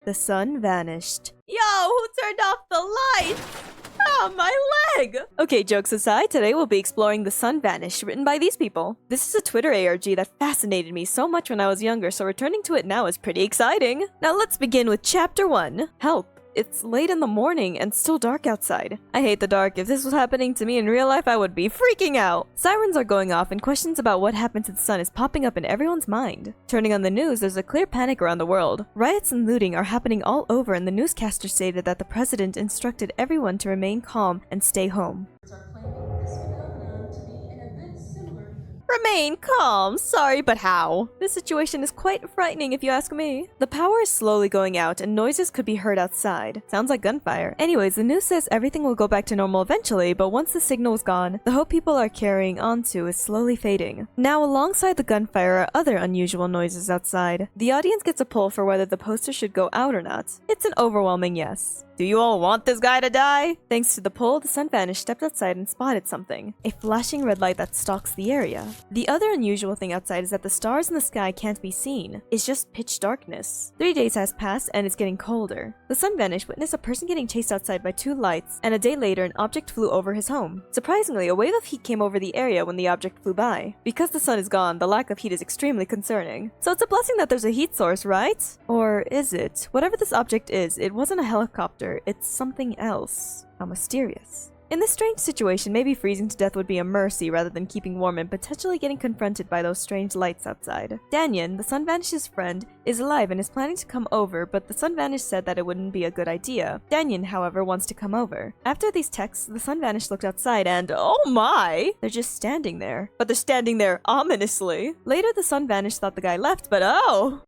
The sun vanished. Yo, who turned off the lights? Ah, my leg! Okay, jokes aside, today we'll be exploring The Sun Vanished, written by these people. This is a Twitter ARG that fascinated me so much when I was younger, so returning to it now is pretty exciting. Now let's begin with Chapter 1. Help. It's late in the morning and still dark outside. I hate the dark. If this was happening to me in real life, I would be freaking out. Sirens are going off and questions about what happened to the sun is popping up in everyone's mind. Turning on the news, there's a clear panic around the world. Riots and looting are happening all over, and the newscaster stated that the president instructed everyone to remain calm and stay home. Remain calm. Sorry, but how? This situation is quite frightening if you ask me. The power is slowly going out and noises could be heard outside. Sounds like gunfire. Anyways, the news says everything will go back to normal eventually, but once the signal is gone, the hope people are carrying onto is slowly fading. Now, alongside the gunfire are other unusual noises outside. The audience gets a poll for whether the poster should go out or not. It's an overwhelming yes. Do you all want this guy to die? Thanks to the poll, the sun vanished, stepped outside, and spotted something. A flashing red light that stalks the area. The other unusual thing outside is that the stars in the sky can't be seen. It's just pitch darkness. 3 days has passed, and it's getting colder. The sun vanished, witnessed a person getting chased outside by 2 lights, and a day later, an object flew over his home. Surprisingly, a wave of heat came over the area when the object flew by. Because the sun is gone, the lack of heat is extremely concerning. So it's a blessing that there's a heat source, right? Or is it? Whatever this object is, it wasn't a helicopter. It's something else. How mysterious. In this strange situation, maybe freezing to death would be a mercy rather than keeping warm and potentially getting confronted by those strange lights outside. Danyan, the sun vanish's friend, is alive and is planning to come over, but the sun vanish said that it wouldn't be a good idea. Danyan, however, wants to come over. After these texts, the sun vanish looked outside and, oh my! They're just standing there. But they're standing there ominously. Later, the sun vanish thought the guy left, but oh!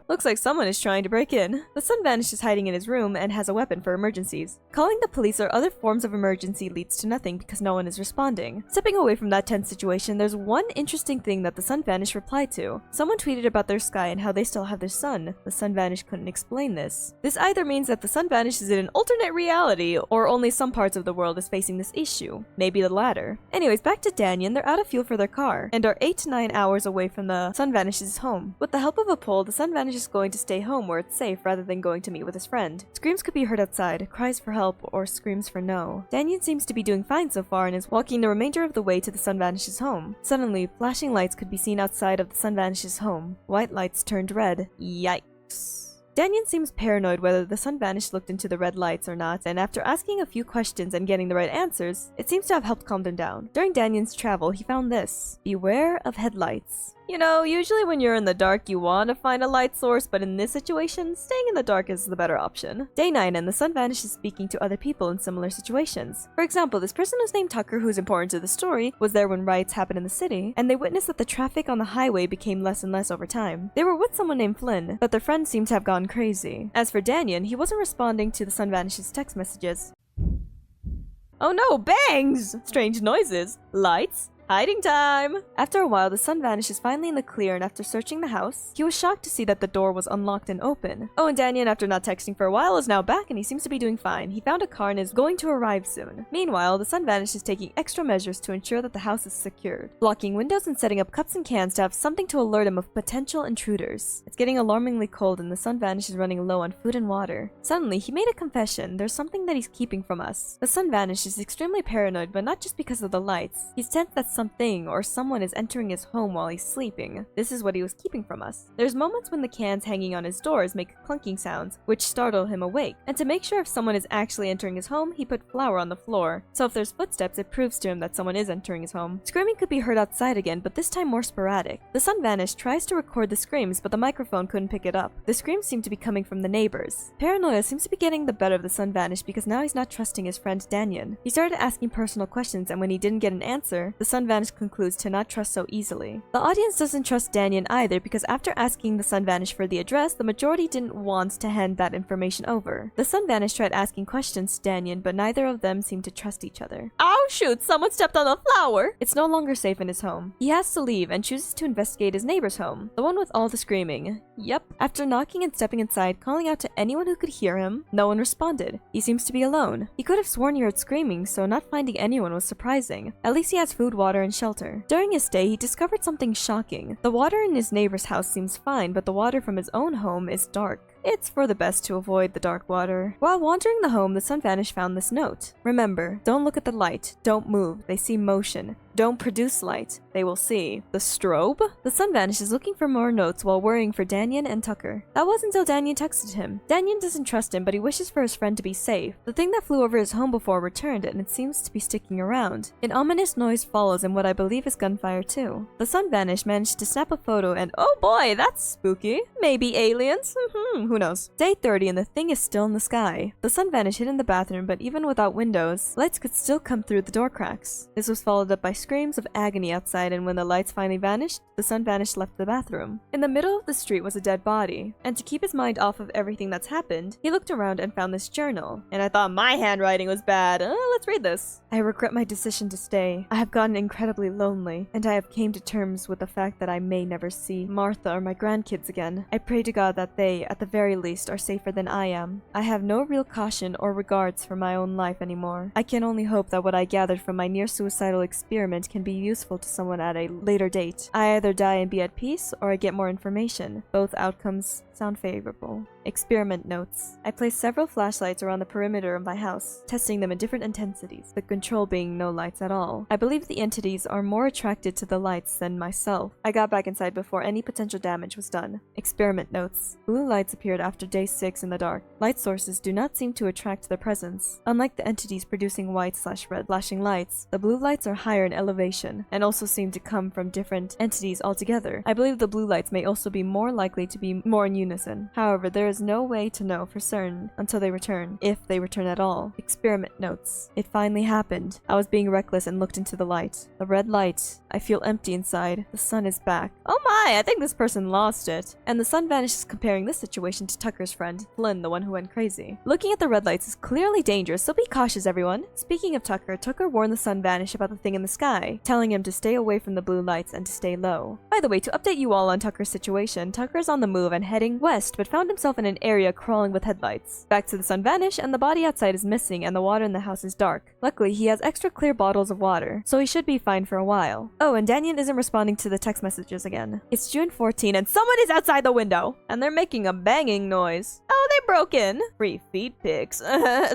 Looks like someone is trying to break in. The sun vanish is hiding in his room and has a weapon for emergencies. Calling the police or other forms of emergency leads to nothing because no one is responding. Stepping away from that tense situation, there's one interesting thing that the sun vanish replied to. Someone tweeted about their sky and how they still have their sun. The sun vanish couldn't explain this. This either means that the sun vanish is in an alternate reality, or only some parts of the world is facing this issue. Maybe the latter. Anyways, back to Danyan, they're out of fuel for their car, and are 8 to 9 hours away from the sun vanish's home. With the help of a poll, the sun vanish is going to stay home where it's safe rather than going to meet with his friend. Screams could be heard outside, cries for help, or screams for no. Danyan seems to be doing fine so far and is walking the remainder of the way to the sun vanish's home. Suddenly, flashing lights could be seen outside of the sun vanish's home. White lights turned red. Yikes. Danyan seems paranoid whether the sun vanish looked into the red lights or not, and after asking a few questions and getting the right answers, it seems to have helped calm him down. During Danyan's travel, he found this. Beware of headlights. You know, usually when you're in the dark, you want to find a light source, but in this situation, staying in the dark is the better option. Day 9, and the sun vanish is speaking to other people in similar situations. For example, this person who's named Tucker, who's important to the story, was there when riots happened in the city, and they witnessed that the traffic on the highway became less and less over time. They were with someone named Flynn, but their friend seemed to have gone crazy. As for Danyan, he wasn't responding to the sun vanish's text messages. Oh no, bangs! Strange noises. Lights. Hiding time! After a while, the sun vanishes finally in the clear, and after searching the house, he was shocked to see that the door was unlocked and open. Oh, and Danyan, after not texting for a while, is now back and he seems to be doing fine. He found a car and is going to arrive soon. Meanwhile, the sun vanish is taking extra measures to ensure that the house is secured, blocking windows and setting up cups and cans to have something to alert him of potential intruders. It's getting alarmingly cold and the sun vanish is running low on food and water. Suddenly, he made a confession. There's something that he's keeping from us. The sun vanish is extremely paranoid, but not just because of the lights. He's sensed that something or someone is entering his home while he's sleeping. This is what he was keeping from us. There's moments when the cans hanging on his doors make clunking sounds, which startle him awake. And to make sure if someone is actually entering his home, he put flour on the floor. So if there's footsteps, it proves to him that someone is entering his home. Screaming could be heard outside again, but this time more sporadic. The sun vanish tries to record the screams, but the microphone couldn't pick it up. The screams seem to be coming from the neighbors. Paranoia seems to be getting the better of the sun vanish because now he's not trusting his friend Danyan. He started asking personal questions, and when he didn't get an answer, the sun vanish concludes to not trust so easily. The audience doesn't trust Danyan either because after asking the sun vanish for the address, the majority didn't want to hand that information over. The sun vanish tried asking questions to Danyan, but neither of them seemed to trust each other. Oh shoot, someone stepped on a flower! It's no longer safe in his home. He has to leave and chooses to investigate his neighbor's home, the one with all the screaming. Yep. After knocking and stepping inside, calling out to anyone who could hear him, no one responded. He seems to be alone. He could have sworn he heard screaming, so not finding anyone was surprising. At least he has food, water, water and shelter. During his stay, he discovered something shocking. The water in his neighbor's house seems fine, but the water from his own home is dark. It's for the best to avoid the dark water. While wandering the home, the Sunvanish found this note. Remember, don't look at the light. Don't move. They see motion. Don't produce light. They will see. The strobe? The Sunvanish is looking for more notes while worrying for Danyan and Tucker. That was until Danyan texted him. Danyan doesn't trust him, but he wishes for his friend to be safe. The thing that flew over his home before returned, and it seems to be sticking around. An ominous noise follows and what I believe is gunfire too. The Sunvanish managed to snap a photo and oh boy, that's spooky. Maybe aliens? Who knows? Day 30 and the thing is still in the sky. The Sunvanish hid in the bathroom, but even without windows, lights could still come through the door cracks. This was followed up by screams of agony outside, and when the lights finally vanished, the Sunvanish left the bathroom. In the middle of the street was a dead body, and to keep his mind off of everything that's happened, he looked around and found this journal. And I thought my handwriting was bad. Let's read this. I regret my decision to stay. I have gotten incredibly lonely, and I have came to terms with the fact that I may never see Martha or my grandkids again. I pray to God that they, at the very least, are safer than I am. I have no real caution or regards for my own life anymore. I can only hope that what I gathered from my near-suicidal experiment can be useful to someone at a later date. I either die and be at peace, or I get more information. Both outcomes sound favorable. Experiment notes. I placed several flashlights around the perimeter of my house, testing them in different intensities, the control being no lights at all. I believe the entities are more attracted to the lights than myself. I got back inside before any potential damage was done. Experiment notes. Blue lights appeared after day 6 in the dark. Light sources do not seem to attract their presence. Unlike the entities producing white/red flashing lights, the blue lights are higher in elevation, and also seem to come from different entities altogether. I believe the blue lights may also be more likely to be more in unison. However, there is no way to know for certain until they return, if they return at all. Experiment notes. It finally happened. I was being reckless and looked into the light. The red light. I feel empty inside. The sun is back. Oh my, I think this person lost it. And the Sunvanish is comparing this situation to Tucker's friend, Flynn, the one who went crazy. Looking at the red lights is clearly dangerous, so be cautious, everyone. Speaking of Tucker, Tucker warned the Sunvanish about the thing in the sky, telling him to stay away from the blue lights and to stay low. By the way, to update you all on Tucker's situation, Tucker is on the move and heading west, but found himself in an area crawling with headlights. Back to the Sunvanish, and the body outside is missing and the water in the house is dark. Luckily, he has extra clear bottles of water, so he should be fine for a while. Oh, and Danyan isn't responding to the text messages again. It's June 14 and someone is outside the window, and they're making a banging noise. Oh, they broke in. Free feed pics.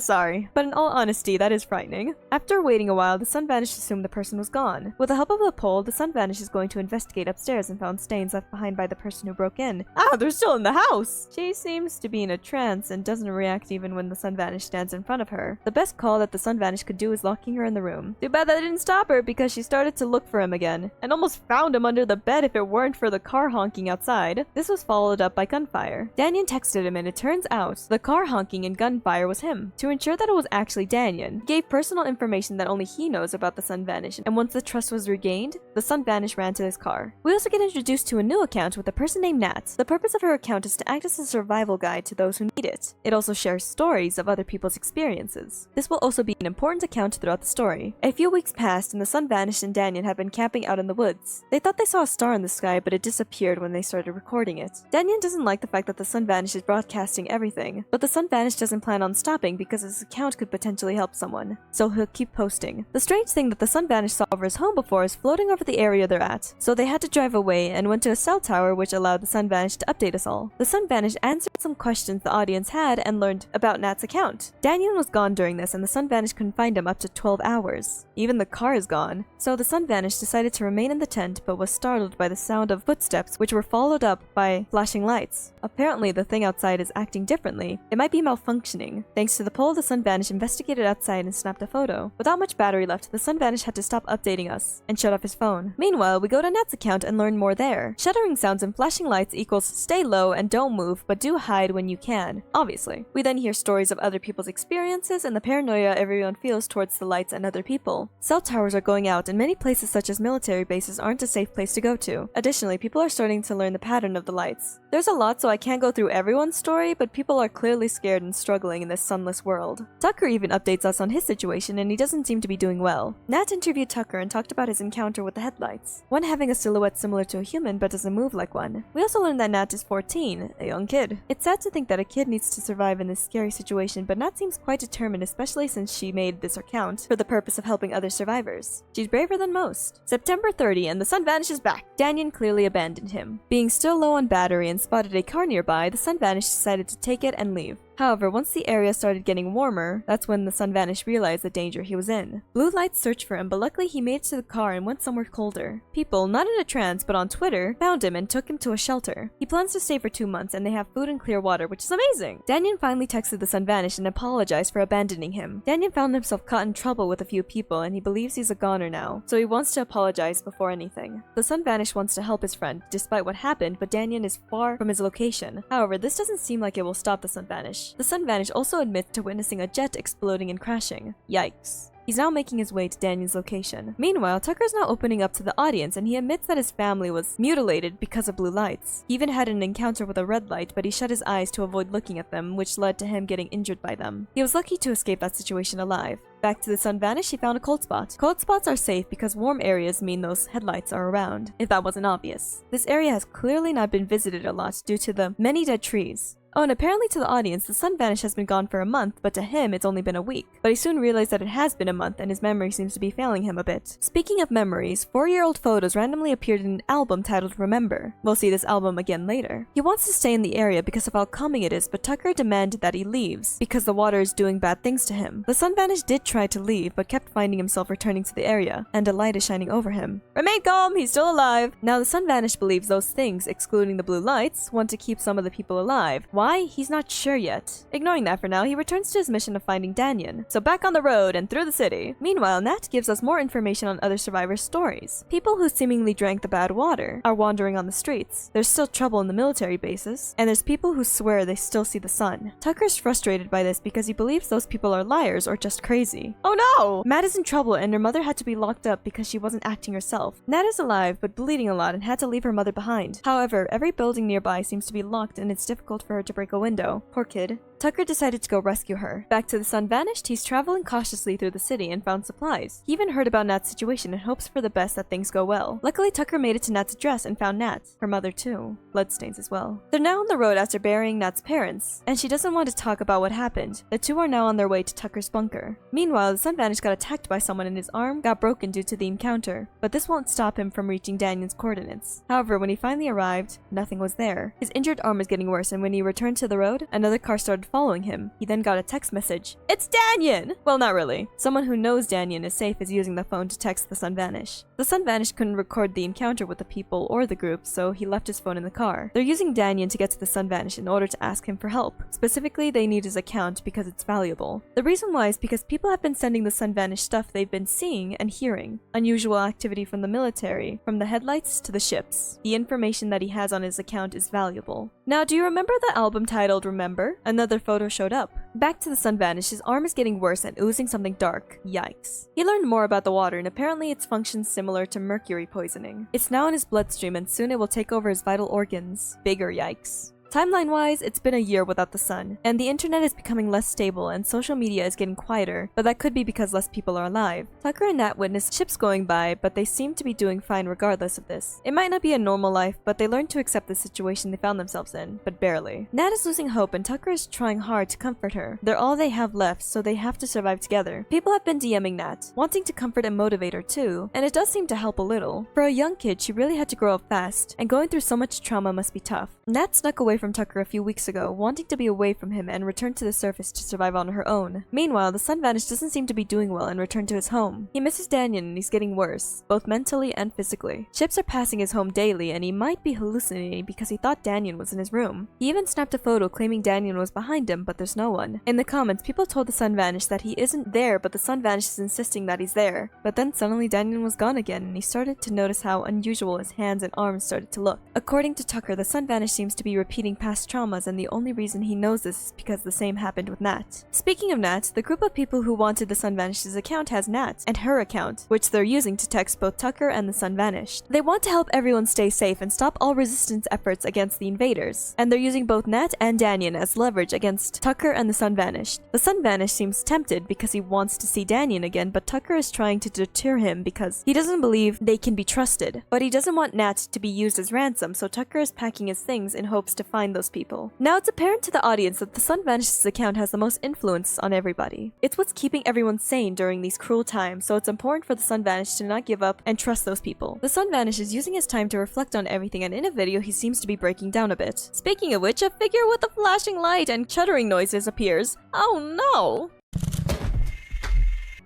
Sorry. But in all honesty, that is frightening. After waiting a while, the Sunvanish assumed the person was gone. With the help of the pole, the Sunvanish is going to investigate upstairs and found stains left behind by the person who broke in. Ah, they're still in the house! She seems to be in a trance and doesn't react even when the Sunvanish stands in front of her. The best call that the Sunvanish could do is locking her in the room. Too bad that didn't stop her because she started to look for him again, and almost found him under the bed if it weren't for the car honking outside. This was followed up by gunfire. Danyan texted him and it turns out the car honking and gunfire was him. To ensure that it was actually Danyan, he gave personal information that only he knows about the Sunvanish, and once the trust was regained, the Sunvanish ran to his car. We also get introduced to a new account with a person named Nat. The purpose of her account is to act as a survival guide to those who need it. It also shares stories of other people's experiences. This will also be an important account throughout the story. A few weeks passed and the Sunvanish and Danyan have been camping out in the woods. They thought they saw a star in the sky, but it disappeared when they started recording it. Danyan doesn't like the fact that the Sunvanish is broadcasting everything, but the Sunvanish doesn't plan on stopping because his account could potentially help someone, so he'll keep posting. The strange thing that the Sunvanish saw over his home before is floating over the area they're at, so they had to drive away and went to a cell tower which allowed the Sunvanish to update us all. The Sunvanish answered some questions the audience had and learned about Nat's account. Danyan was gone during this and the Sunvanish couldn't find him up to 12 hours. Even the car is gone, so the Sunvanish decided to remain in the tent but was startled by the sound of footsteps which were followed up by flashing lights. Apparently the thing outside is acting differently. It might be malfunctioning. Thanks to the pole, the Sunvanish investigated outside and snapped a photo. Without much battery left, the Sunvanish had to stop updating us and shut off his phone. Meanwhile, we go to Nat's account and learn more there. Shuddering sounds and flashing lights equals stay low and don't move, but do hide when you can. Obviously. We then hear stories of other people's experiences and the paranoia everyone feels towards the lights and other people. Cell towers are going out and many places such as military bases aren't a safe place to go to. Additionally, people are starting to learn the pattern of the lights. There's a lot, so I can't go through everyone's story, but people are clearly scared and struggling in this sunless world. Tucker even updates us on his situation and he doesn't seem to be doing well. Nat interviewed Tucker Tucker and talked about his encounter with the headlights, one having a silhouette similar to a human but doesn't move like one. We also learned that Nat is 14, a young kid. It's sad to think that a kid needs to survive in this scary situation, but Nat seems quite determined, especially since she made this account for the purpose of helping other survivors. She's braver than most. September 30, and the sun vanishes back. Danyan clearly abandoned him. Being still low on battery and spotted a car nearby, the sun vanished decided to take it and leave. However, once the area started getting warmer, that's when the sun vanished realized the danger he was in. Blue lights searched for him, but luckily he made it to the car and went somewhere colder. People, not in a trance but on Twitter, found him and took him to a shelter. He plans to stay for 2 months and they have food and clear water, which is amazing! Danyan finally texted the sun vanished and apologized for abandoning him. Danyan found himself caught in trouble with a few people and he believes he's a goner now, so he wants to apologize before anything. The sun vanished wants to help his friend, despite what happened, but Danyan is far from his location. However, this doesn't seem like it will stop the sun vanish. The sun vanish also admits to witnessing a jet exploding and crashing. Yikes. He's now making his way to Danyan's location. Meanwhile, Tucker's now opening up to the audience and he admits that his family was mutilated because of blue lights. He even had an encounter with a red light, but he shut his eyes to avoid looking at them, which led to him getting injured by them. He was lucky to escape that situation alive. Back to the sun vanish, he found a cold spot. Cold spots are safe because warm areas mean those headlights are around, if that wasn't obvious. This area has clearly not been visited a lot due to the many dead trees. Oh, and apparently to the audience, the sun vanish has been gone for a month, but to him, it's only been a week. But he soon realized that it has been a month and his memory seems to be failing him a bit. Speaking of memories, 4-year-old photos randomly appeared in an album titled Remember. We'll see this album again later. He wants to stay in the area because of how calming it is, but Tucker demanded that he leaves because the water is doing bad things to him. The sun vanish did try to leave, but kept finding himself returning to the area, and a light is shining over him. Remain calm, he's still alive! Now the sun vanish believes those things, excluding the blue lights, want to keep some of the people alive. Why? He's not sure yet. Ignoring that for now, he returns to his mission of finding Danyan. So back on the road and through the city. Meanwhile, Nat gives us more information on other survivors' stories. People who seemingly drank the bad water are wandering on the streets. There's still trouble in the military bases, and there's people who swear they still see the sun. Tucker's frustrated by this because he believes those people are liars or just crazy. Oh no! Matt is in trouble and her mother had to be locked up because she wasn't acting herself. Nat is alive but bleeding a lot and had to leave her mother behind. However, every building nearby seems to be locked and it's difficult for her to break a window. Poor kid. Tucker decided to go rescue her. Back to the sun vanished, he's traveling cautiously through the city and found supplies. He even heard about Nat's situation and hopes for the best that things go well. Luckily, Tucker made it to Nat's address and found Nat, her mother too. Bloodstains as well. They're now on the road after burying Nat's parents, and she doesn't want to talk about what happened. The two are now on their way to Tucker's bunker. Meanwhile, the sun vanished got attacked by someone and his arm got broken due to the encounter, but this won't stop him from reaching Danyan's coordinates. However, when he finally arrived, nothing was there. His injured arm was getting worse, and when he returned to the road, another car started following him. He then got a text message. It's Danyan! Well, not really. Someone who knows Danyan is safe is using the phone to text the sun vanish. The sun vanish couldn't record the encounter with the people or the group, so he left his phone in the car. They're using Danyan to get to the sun vanish in order to ask him for help. Specifically, they need his account because it's valuable. The reason why is because people have been sending the sun vanish stuff they've been seeing and hearing. Unusual activity from the military, from the headlights to the ships. The information that he has on his account is valuable. Now, do you remember the album titled Remember? Another photo showed up. Back to the sun vanish, his arm is getting worse and oozing something dark. Yikes. He learned more about the water and apparently its functions similar to mercury poisoning. It's now in his bloodstream and soon it will take over his vital organs. Bigger yikes. Timeline-wise, it's been a year without the sun, and the internet is becoming less stable and social media is getting quieter, but that could be because less people are alive. Tucker and Nat witnessed ships going by, but they seem to be doing fine regardless of this. It might not be a normal life, but they learned to accept the situation they found themselves in, but barely. Nat is losing hope and Tucker is trying hard to comfort her. They're all they have left, so they have to survive together. People have been DMing Nat, wanting to comfort and motivate her too, and it does seem to help a little. For a young kid, she really had to grow up fast, and going through so much trauma must be tough. Nat snuck away from Tucker a few weeks ago, wanting to be away from him and return to the surface to survive on her own. Meanwhile, the sun vanish doesn't seem to be doing well and returned to his home. He misses Danyan and he's getting worse, both mentally and physically. Ships are passing his home daily and he might be hallucinating because he thought Danyan was in his room. He even snapped a photo claiming Danyan was behind him, but there's no one. In the comments, people told the sun vanish that he isn't there, but the sun vanish is insisting that he's there. But then suddenly Danyan was gone again and he started to notice how unusual his hands and arms started to look. According to Tucker, the sun vanish seems to be repeating revisiting past traumas, and the only reason he knows this is because the same happened with Nat. Speaking of Nat, the group of people who wanted the Sun Vanished's account has Nat and her account, which they're using to text both Tucker and the Sun Vanished. They want to help everyone stay safe and stop all resistance efforts against the invaders, and they're using both Nat and Danyan as leverage against Tucker and the Sun Vanished. The Sun Vanished seems tempted because he wants to see Danyan again, but Tucker is trying to deter him because he doesn't believe they can be trusted. But he doesn't want Nat to be used as ransom, so Tucker is packing his things in hopes to find those people. Now it's apparent to the audience that the Sun Vanished's account has the most influence on everybody. It's what's keeping everyone sane during these cruel times, so it's important for the Sun Vanished to not give up and trust those people. The Sun Vanished is using his time to reflect on everything, and in a video he seems to be breaking down a bit. Speaking of which, a figure with a flashing light and shuddering noises appears. Oh no!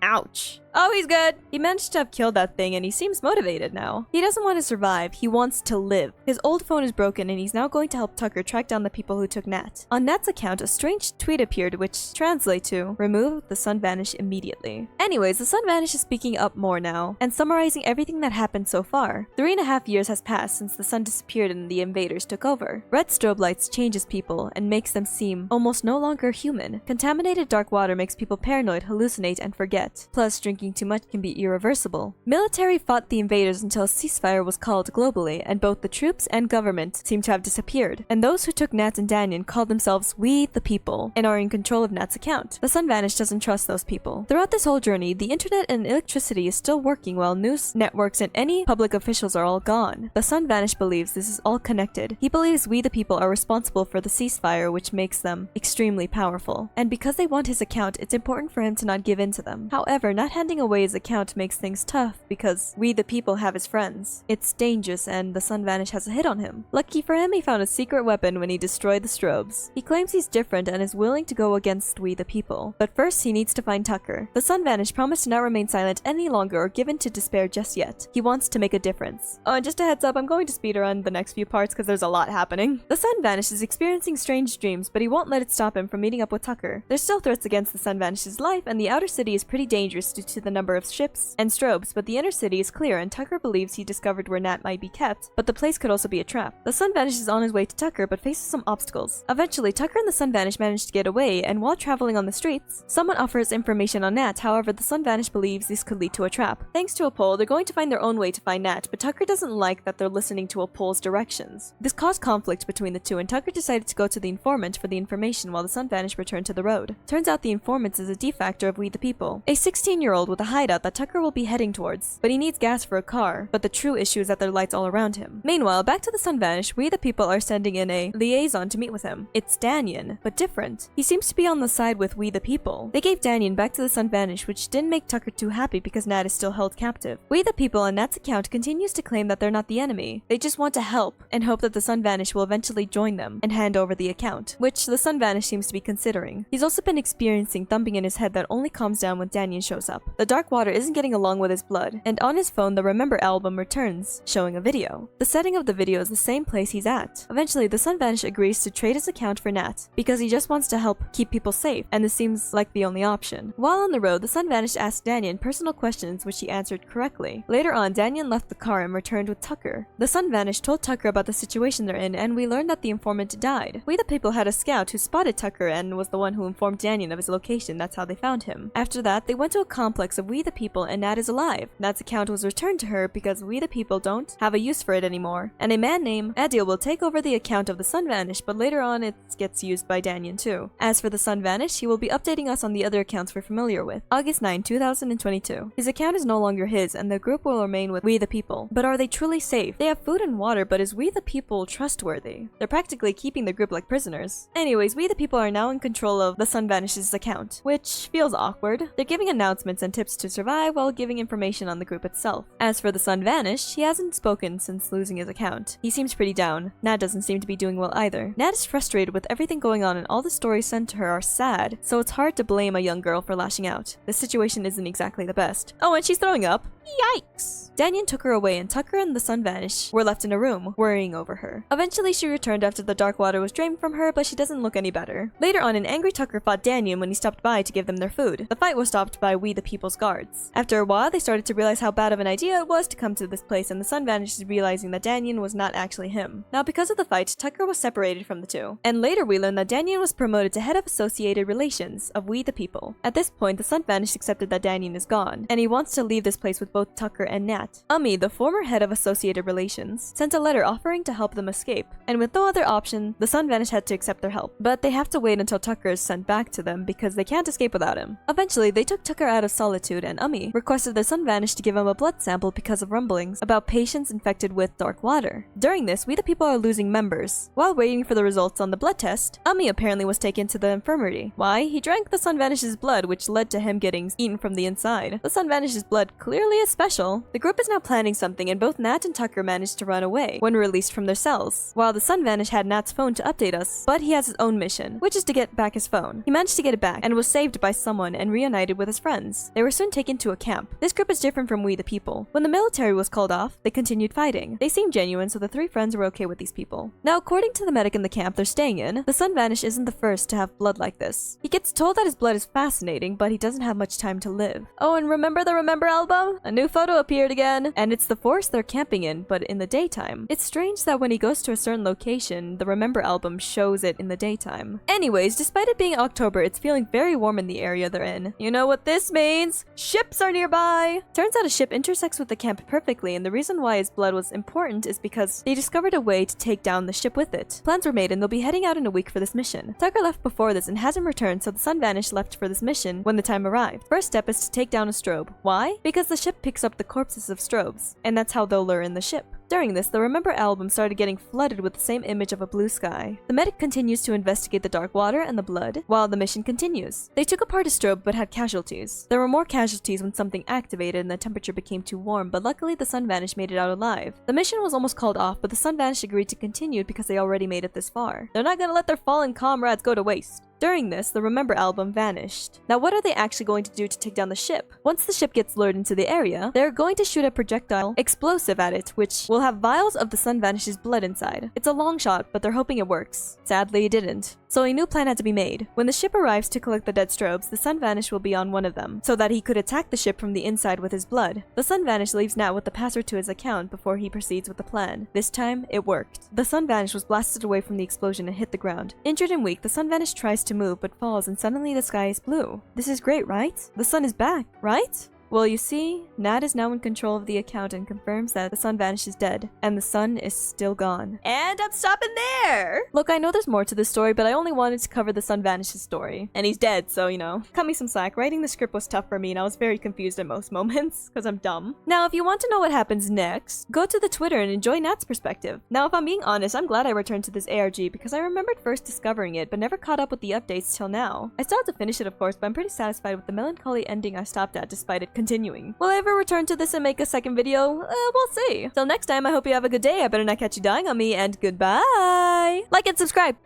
Ouch. Oh, he's good. He managed to have killed that thing and he seems motivated now. He doesn't want to survive, he wants to live. His old phone is broken and he's now going to help Tucker track down the people who took Nat. On Nat's account, a strange tweet appeared which translates to, remove the Sun Vanish immediately. Anyways, the Sun Vanish is speaking up more now and summarizing everything that happened so far. 3.5 years has passed since the sun disappeared and the invaders took over. Red strobe lights changes people and makes them seem almost no longer human. Contaminated dark water makes people paranoid, hallucinate, and forget. Plus, drinking too much can be irreversible. Military fought the invaders until a ceasefire was called globally, and both the troops and government seem to have disappeared. And those who took Nat and Danyan called themselves We the People and are in control of Nat's account. The Sun Vanished doesn't trust those people. Throughout this whole journey, the internet and electricity is still working while news networks and any public officials are all gone. The Sun Vanished believes this is all connected. He believes We the People are responsible for the ceasefire, which makes them extremely powerful. And because they want his account, it's important for him to not give in to them. However, not handing away his account makes things tough because We the People have his friends. It's dangerous and the Sun Vanish has a hit on him. Lucky for him, he found a secret weapon when he destroyed the strobes. He claims he's different and is willing to go against We the People. But first, he needs to find Tucker. The Sun Vanish promised to not remain silent any longer or give in to despair just yet. He wants to make a difference. Oh, and just a heads up, I'm going to speedrun the next few parts because there's a lot happening. The Sun Vanish is experiencing strange dreams, but he won't let it stop him from meeting up with Tucker. There's still threats against the Sun Vanish's life, and the outer city is pretty dangerous due to the number of ships and strobes, but the inner city is clear and Tucker believes he discovered where Nat might be kept, but the place could also be a trap. The Sun Vanish is on his way to Tucker but faces some obstacles. Eventually, Tucker and the Sun Vanish manage to get away, and while traveling on the streets, someone offers information on Nat. However, the Sun Vanish believes this could lead to a trap. Thanks to a pole, they're going to find their own way to find Nat, but Tucker doesn't like that they're listening to a pole's directions. This caused conflict between the two, and Tucker decided to go to the informant for the information while the Sun Vanish returned to the road. Turns out the informant is a defector of We the People, a 16-year-old with a hideout that Tucker will be heading towards, but he needs gas for a car, but the true issue is that there are lights all around him. Meanwhile, back to the Sun Vanish, We the People are sending in a liaison to meet with him. It's Danyan, but different. He seems to be on the side with We the People. They gave Danyan back to the Sun Vanish, which didn't make Tucker too happy because Nat is still held captive. We the People on Nat's account continues to claim that they're not the enemy. They just want to help and hope that the Sun Vanish will eventually join them and hand over the account, which the Sun Vanish seems to be considering. He's also been experiencing thumping in his head that only calms down when Danyan shows up. The dark water isn't getting along with his blood, and on his phone the Remember album returns, showing a video. The setting of the video is the same place he's at. Eventually, the Sun Vanish agrees to trade his account for Nat, because he just wants to help keep people safe, and this seems like the only option. While on the road, the Sun Vanish asked Danyan personal questions which he answered correctly. Later on, Danyan left the car and returned with Tucker. The Sun Vanish told Tucker about the situation they're in, and we learned that the informant died. We the People had a scout who spotted Tucker and was the one who informed Danyan of his location. That's how they found him. After that, they went to a complex of We the People and Nat is alive. Nat's account was returned to her because We the People don't have a use for it anymore, and a man named Adil will take over the account of the Sun Vanish, but later on it gets used by Danyan too. As for the Sun Vanish, he will be updating us on the other accounts we're familiar with. August 9, 2022. His account is no longer his, and the group will remain with We the People. But are they truly safe? They have food and water, but is We the People trustworthy? They're practically keeping the group like prisoners. Anyways, We the People are now in control of the Sun Vanish's account, which feels awkward. They're giving announcements and tips to survive while giving information on the group itself. As for the Sun Vanish, he hasn't spoken since losing his account. He seems pretty down. Nat doesn't seem to be doing well either. Nat is frustrated with everything going on and all the stories sent to her are sad, so it's hard to blame a young girl for lashing out. The situation isn't exactly the best. Oh, and she's throwing up. Yikes! Danyan took her away and Tucker and the Sun Vanish were left in a room, worrying over her. Eventually, she returned after the dark water was drained from her, but she doesn't look any better. Later on, an angry Tucker fought Danyan when he stopped by to give them their food. The fight was stopped by We the People's guards. After a while, they started to realize how bad of an idea it was to come to this place, and the Sun Vanish is realizing that Danyan was not actually him. Now, because of the fight, Tucker was separated from the two. And later, we learned that Danyan was promoted to head of Associated Relations of We the People. At this point, the Sun Vanish accepted that Danyan is gone, and he wants to leave this place with both Tucker and Nat. Ami, the former head of Associated Relations, sent a letter offering to help them escape, and with no other option, the Sun Vanish had to accept their help. But they have to wait until Tucker is sent back to them because they can't escape without him. Eventually, they took Tucker out of solitude, and Ami requested the Sun Vanish to give him a blood sample because of rumblings about patients infected with dark water. During this, We the People are losing members. While waiting for the results on the blood test, Ami apparently was taken to the infirmary. Why? He drank the Sun Vanish's blood, which led to him getting eaten from the inside. The Sun Vanish's blood clearly is special. The group is now planning something, and both Nat and Tucker managed to run away when released from their cells, while the Sun Vanish had Nat's phone to update us, but he has his own mission, which is to get back his phone. He managed to get it back and was saved by someone and reunited with his friends. They were soon taken to a camp. This group is different from We the People. When the military was called off, they continued fighting. They seemed genuine, so the three friends were okay with these people. Now, according to the medic in the camp they're staying in, the Sun Vanish isn't the first to have blood like this. He gets told that his blood is fascinating, but he doesn't have much time to live. Oh, and remember the Remember album? A new photo appeared again, and it's the forest they're camping in, but in the daytime. It's strange that when he goes to a certain location, the Remember album shows it in the daytime. Anyways, despite it being October, it's feeling very warm in the area they're in. You know what this means? Ships are nearby! Turns out a ship intersects with the camp perfectly, and the reason why his blood was important is because they discovered a way to take down the ship with it. Plans were made and they'll be heading out in a week for this mission. Tucker left before this and hasn't returned, so the Sun Vanish left for this mission when the time arrived. First step is to take down a strobe. Why? Because the ship picks up the corpses of strobes, and that's how they'll lure in the ship. During this, the Remember album started getting flooded with the same image of a blue sky. The medic continues to investigate the dark water and the blood, while the mission continues. They took apart a strobe but had casualties. There were more casualties when something activated and the temperature became too warm, but luckily the Sun Vanish made it out alive. The mission was almost called off, but the Sun Vanish agreed to continue because they already made it this far. They're not gonna let their fallen comrades go to waste. During this, the Remember album vanished. Now, what are they actually going to do to take down the ship? Once the ship gets lured into the area, they're going to shoot a projectile explosive at it, which will have vials of the Sun Vanish's blood inside. It's a long shot, but they're hoping it works. Sadly, it didn't. So a new plan had to be made. When the ship arrives to collect the dead strobes, the Sun Vanish will be on one of them, so that he could attack the ship from the inside with his blood. The Sun Vanish leaves Nat with the password to his account before he proceeds with the plan. This time, it worked. The Sun Vanish was blasted away from the explosion and hit the ground. Injured and weak, the Sun Vanish tries to move but falls and suddenly the sky is blue. This is great, right? The sun is back, right? Well, you see, Nat is now in control of the account and confirms that the Sun Vanish is dead, and the sun is still gone. And I'm stopping there! Look, I know there's more to this story, but I only wanted to cover the Sun Vanish's story. And he's dead, so, you know, cut me some slack. Writing the script was tough for me, and I was very confused at most moments, because I'm dumb. Now, if you want to know what happens next, go to the Twitter and enjoy Nat's perspective. Now, if I'm being honest, I'm glad I returned to this ARG, because I remembered first discovering it, but never caught up with the updates till now. I still have to finish it, of course, but I'm pretty satisfied with the melancholy ending I stopped at despite it continuing. Will I ever return to this and make a second video? We'll see. Till next time, I hope you have a good day. I better not catch you dying on me, and goodbye! Like and subscribe!